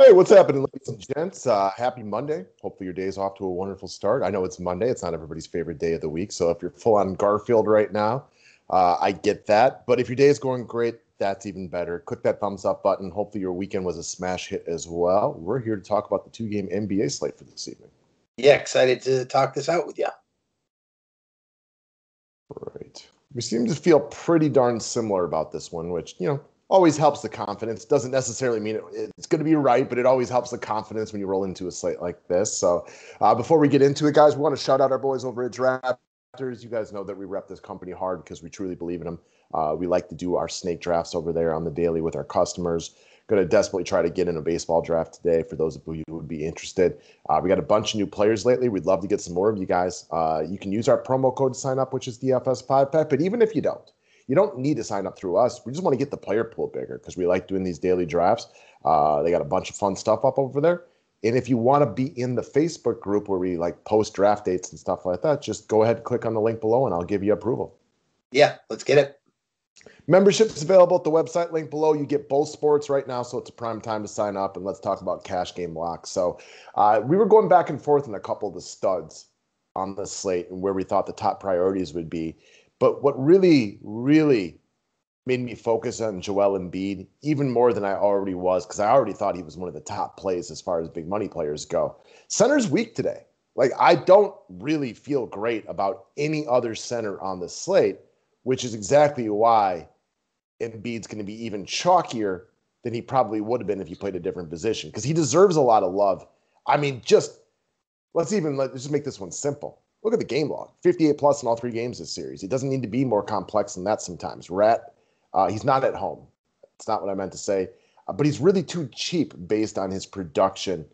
Hey, what's happening, ladies and gents? Happy Monday. Hopefully your day's off to a wonderful start. I know it's Monday. It's not everybody's favorite day of the week. So if you're full on Garfield right now, I get that. But if your day is going great, that's even better. Click that thumbs up button. Hopefully your weekend was a smash hit as well. We're here to talk about the two-game NBA slate for this evening. Yeah, excited to talk this out with you. Right. We seem to feel pretty darn similar about this one, which, always helps the confidence. Doesn't necessarily mean it's going to be right, but it always helps the confidence when you roll into a slate like this. So before we get into it, guys, we want to shout out our boys over at Drafters. You guys know that we rep this company hard because we truly believe in them. We like to do our snake drafts over there on the daily with our customers. Going to desperately try to get in a baseball draft today for those of you who would be interested. We got a bunch of new players lately. We'd love to get some more of you guys. You can use our promo code to sign up, which is DFS5PET. But even if you don't need to sign up through us. We just want to get the player pool bigger because we like doing these daily drafts. They got a bunch of fun stuff up over there. And if you want to be in the Facebook group where we post draft dates and stuff like that, just go ahead and click on the link below and I'll give you approval. Yeah, let's get it. Membership is available at the website link below. You get both sports right now, so it's a prime time to sign up. And let's talk about cash game locks. So we were going back and forth in a couple of the studs on the slate and where we thought the top priorities would be. But what really, really made me focus on Joel Embiid even more than I already was, because I already thought he was one of the top plays as far as big money players go. Center's weak today. I don't really feel great about any other center on the slate, which is exactly why Embiid's going to be even chalkier than he probably would have been if he played a different position, because he deserves a lot of love. I mean, let's just make this one simple. Look at the game log, 58 plus in all three games this series. It doesn't need to be more complex than that sometimes. He's not at home. It's not what I meant to say. But he's really too cheap based on his production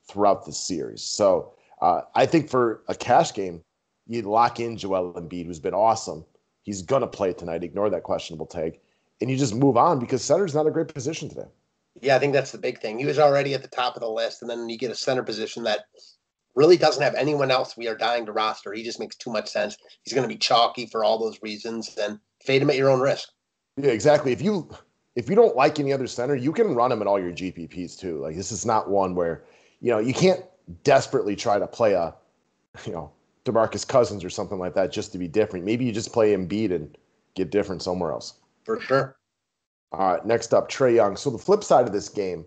throughout the series. So I think for a cash game, you lock in Joel Embiid, who's been awesome. He's going to play tonight. Ignore that questionable take. And you just move on because center's not a great position today. Yeah, I think that's the big thing. He was already at the top of the list, and then you get a center position that really doesn't have anyone else we are dying to roster. He just makes too much sense. He's going to be chalky for all those reasons, and fade him at your own risk. Yeah, exactly. If you don't like any other center, you can run him in all your GPPs too. This is not one where, you can't desperately try to play a, DeMarcus Cousins or something like that just to be different. Maybe you just play Embiid and get different somewhere else. For sure. All right, next up, Trey Young. So the flip side of this game,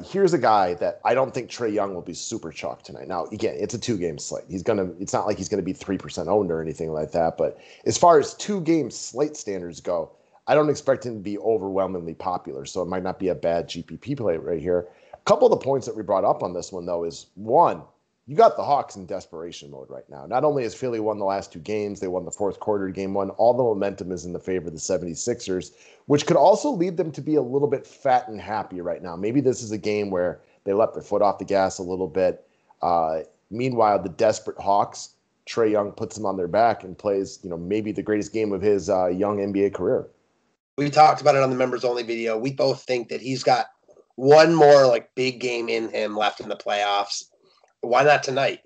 here's a guy that I don't think Trey Young will be super chalk tonight. Now, again, it's a two-game slate. It's not like he's going to be 3% owned or anything like that. But as far as two-game slate standards go, I don't expect him to be overwhelmingly popular. So it might not be a bad GPP play right here. A couple of the points that we brought up on this one, though, is one, you got the Hawks in desperation mode right now. Not only has Philly won the last two games, they won the fourth quarter game one. All the momentum is in the favor of the 76ers, which could also lead them to be a little bit fat and happy right now. Maybe this is a game where they let their foot off the gas a little bit. Meanwhile, the desperate Hawks, Trey Young puts them on their back and plays, maybe the greatest game of his young NBA career. We talked about it on the members only video. We both think that he's got one more big game in him left in the playoffs. Why not tonight?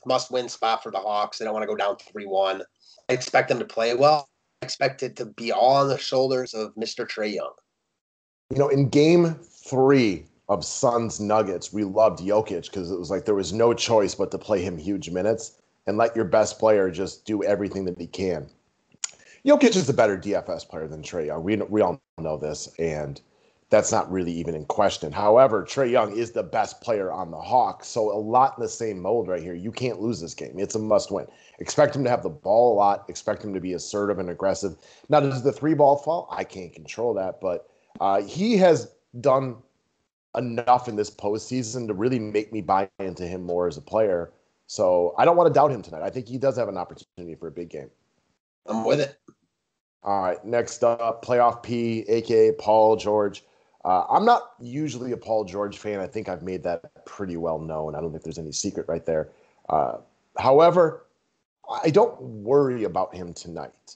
Must-win spot for the Hawks. They don't want to go down 3-1. I expect them to play well. I expect it to be all on the shoulders of Mr. Trey Young. In game 3 of Suns Nuggets, we loved Jokic because it was there was no choice but to play him huge minutes and let your best player just do everything that he can. Jokic is a better DFS player than Trey Young. We all know this, and that's not really even in question. However, Trey Young is the best player on the Hawks, so a lot in the same mold right here. You can't lose this game. It's a must-win. Expect him to have the ball a lot. Expect him to be assertive and aggressive. Now, does the three ball fall? I can't control that, but he has done enough in this postseason to really make me buy into him more as a player. So I don't want to doubt him tonight. I think he does have an opportunity for a big game. I'm with it. All right, next up, Playoff P, a.k.a. Paul George. I'm not usually a Paul George fan. I think I've made that pretty well known. I don't think there's any secret right there. However, I don't worry about him tonight.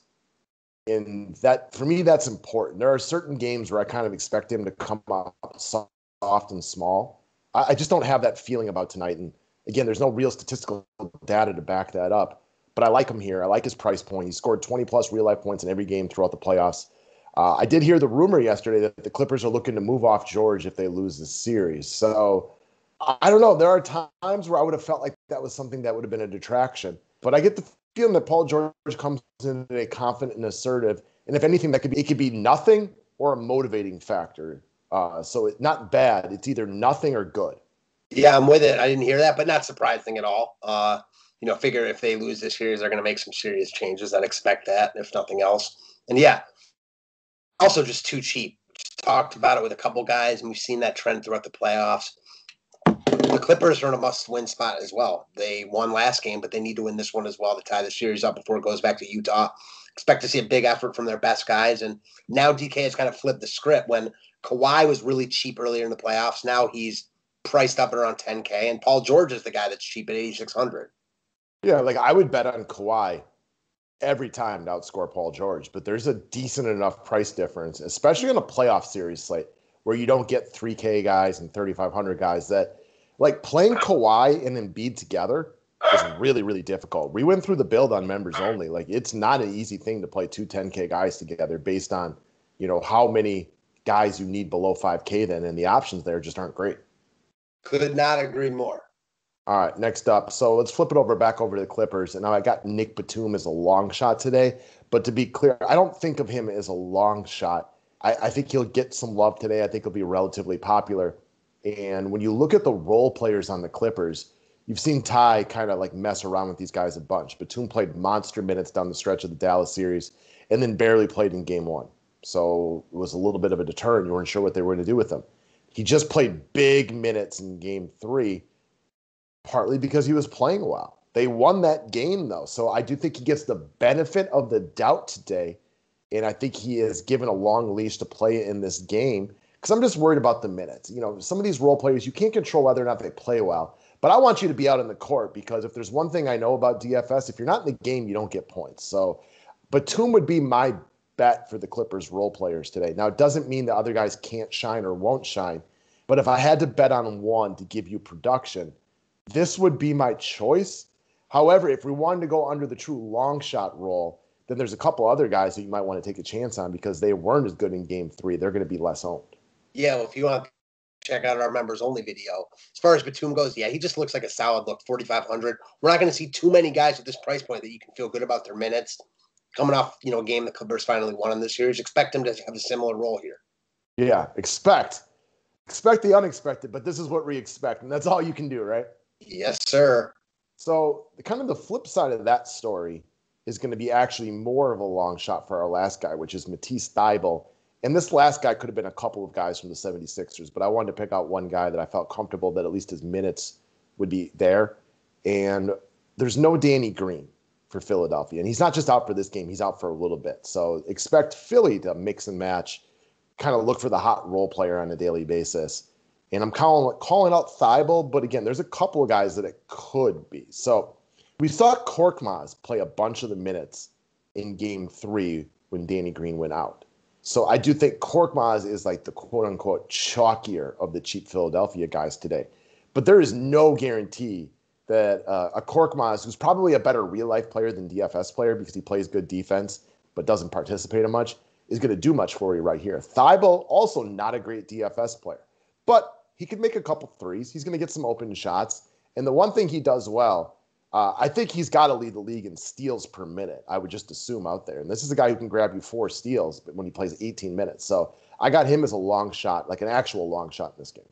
And that, for me, that's important. There are certain games where I kind of expect him to come up soft and small. I just don't have that feeling about tonight. And again, there's no real statistical data to back that up. But I like him here. I like his price point. He scored 20-plus real-life points in every game throughout the playoffs. I did hear the rumor yesterday that the Clippers are looking to move off George if they lose this series. So I don't know. There are times where I would have felt like that was something that would have been a detraction. But I get the feeling that Paul George comes in today confident and assertive. And if anything, it could be nothing or a motivating factor. So it's not bad. It's either nothing or good. Yeah, I'm with it. I didn't hear that, but not surprising at all. Figure if they lose this series, they're going to make some serious changes. I'd expect that, if nothing else. And yeah, also just too cheap. Just talked about it with a couple guys, and we've seen that trend throughout the playoffs. The Clippers are in a must-win spot as well. They won last game, but they need to win this one as well to tie the series up before it goes back to Utah. Expect to see a big effort from their best guys. And now DK has kind of flipped the script. When Kawhi was really cheap earlier in the playoffs, now he's priced up at around 10K, and Paul George is the guy that's cheap at 8,600. Yeah, like I would bet on Kawhi every time to outscore Paul George, but there's a decent enough price difference, especially in a playoff series slate where you don't get 3K guys and 3,500 guys that like playing Kawhi and Embiid together is really, really difficult. We went through the build on members only. Like it's not an easy thing to play two 10K guys together based on, how many guys you need below 5K then, and the options there just aren't great. Could not agree more. All right, next up. So let's flip it back over to the Clippers. And now I got Nick Batum as a long shot today. But to be clear, I don't think of him as a long shot. I think he'll get some love today. I think he'll be relatively popular. And when you look at the role players on the Clippers, you've seen Ty kind of like mess around with these guys a bunch. Batum played monster minutes down the stretch of the Dallas series and then barely played in game one. So it was a little bit of a deterrent. You weren't sure what they were going to do with him. He just played big minutes in game three, partly because he was playing well. They won that game, though. So I do think he gets the benefit of the doubt today. And I think he is given a long leash to play in this game because I'm just worried about the minutes. Some of these role players, you can't control whether or not they play well. But I want you to be out in the court because if there's one thing I know about DFS, if you're not in the game, you don't get points. So Batum would be my bet for the Clippers role players today. Now, it doesn't mean the other guys can't shine or won't shine. But if I had to bet on one to give you production, this would be my choice. However, if we wanted to go under the true long shot role, then there's a couple other guys that you might want to take a chance on because they weren't as good in game three. They're going to be less owned. Yeah, well, if you want to check out our members only video, as far as Batum goes, yeah, he just looks like a solid look, 4,500. We're not going to see too many guys at this price point that you can feel good about their minutes. Coming off, a game the Clippers finally won in this series, expect him to have a similar role here. Yeah, expect the unexpected, but this is what we expect, and that's all you can do, right? Yes, sir. So kind of the flip side of that story is going to be actually more of a long shot for our last guy, which is Matisse Thybulle. And this last guy could have been a couple of guys from the 76ers, but I wanted to pick out one guy that I felt comfortable that at least his minutes would be there. And there's no Danny Green for Philadelphia. And he's not just out for this game, he's out for a little bit. So expect Philly to mix and match, kind of look for the hot role player on a daily basis. And I'm calling out Thybulle, but again, there's a couple of guys that it could be. So we saw Korkmaz play a bunch of the minutes in game three when Danny Green went out. So I do think Korkmaz is like the quote-unquote chalkier of the cheap Philadelphia guys today. But there is no guarantee that a Korkmaz, who's probably a better real-life player than DFS player because he plays good defense but doesn't participate in much, is going to do much for you right here. Thybulle, also not a great DFS player. But he could make a couple threes. He's going to get some open shots. And the one thing he does well, I think he's got to lead the league in steals per minute, I would just assume out there. And this is a guy who can grab you 4 steals when he plays 18 minutes. So I got him as a long shot, like an actual long shot in this game.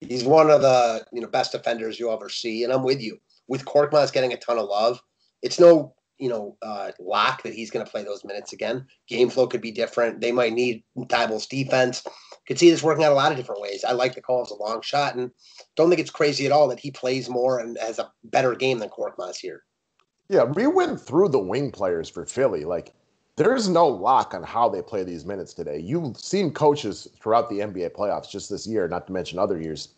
He's one of the best defenders you'll ever see. And I'm with you. With Korkmaz getting a ton of love, it's no lock that he's going to play those minutes again. Game flow could be different. They might need Thybulle's defense. Could see this working out a lot of different ways. I like the call as a long shot and don't think it's crazy at all that he plays more and has a better game than Korkmaz here. Yeah, we went through the wing players for Philly. Like, there's no lock on how they play these minutes today. You've seen coaches throughout the NBA playoffs just this year, not to mention other years,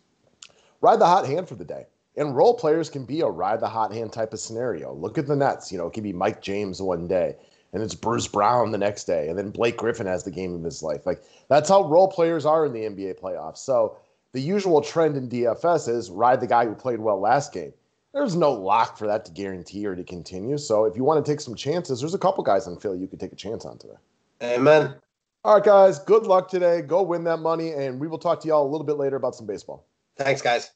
ride the hot hand for the day. And role players can be a ride the hot hand type of scenario. Look at the Nets. It can be Mike James one day, and it's Bruce Brown the next day, and then Blake Griffin has the game of his life. Like, that's how role players are in the NBA playoffs. So the usual trend in DFS is ride the guy who played well last game. There's no lock for that to guarantee or to continue. So if you want to take some chances, there's a couple guys on Philly you could take a chance on today. Amen. All right, guys. Good luck today. Go win that money, and we will talk to y'all a little bit later about some baseball. Thanks, guys.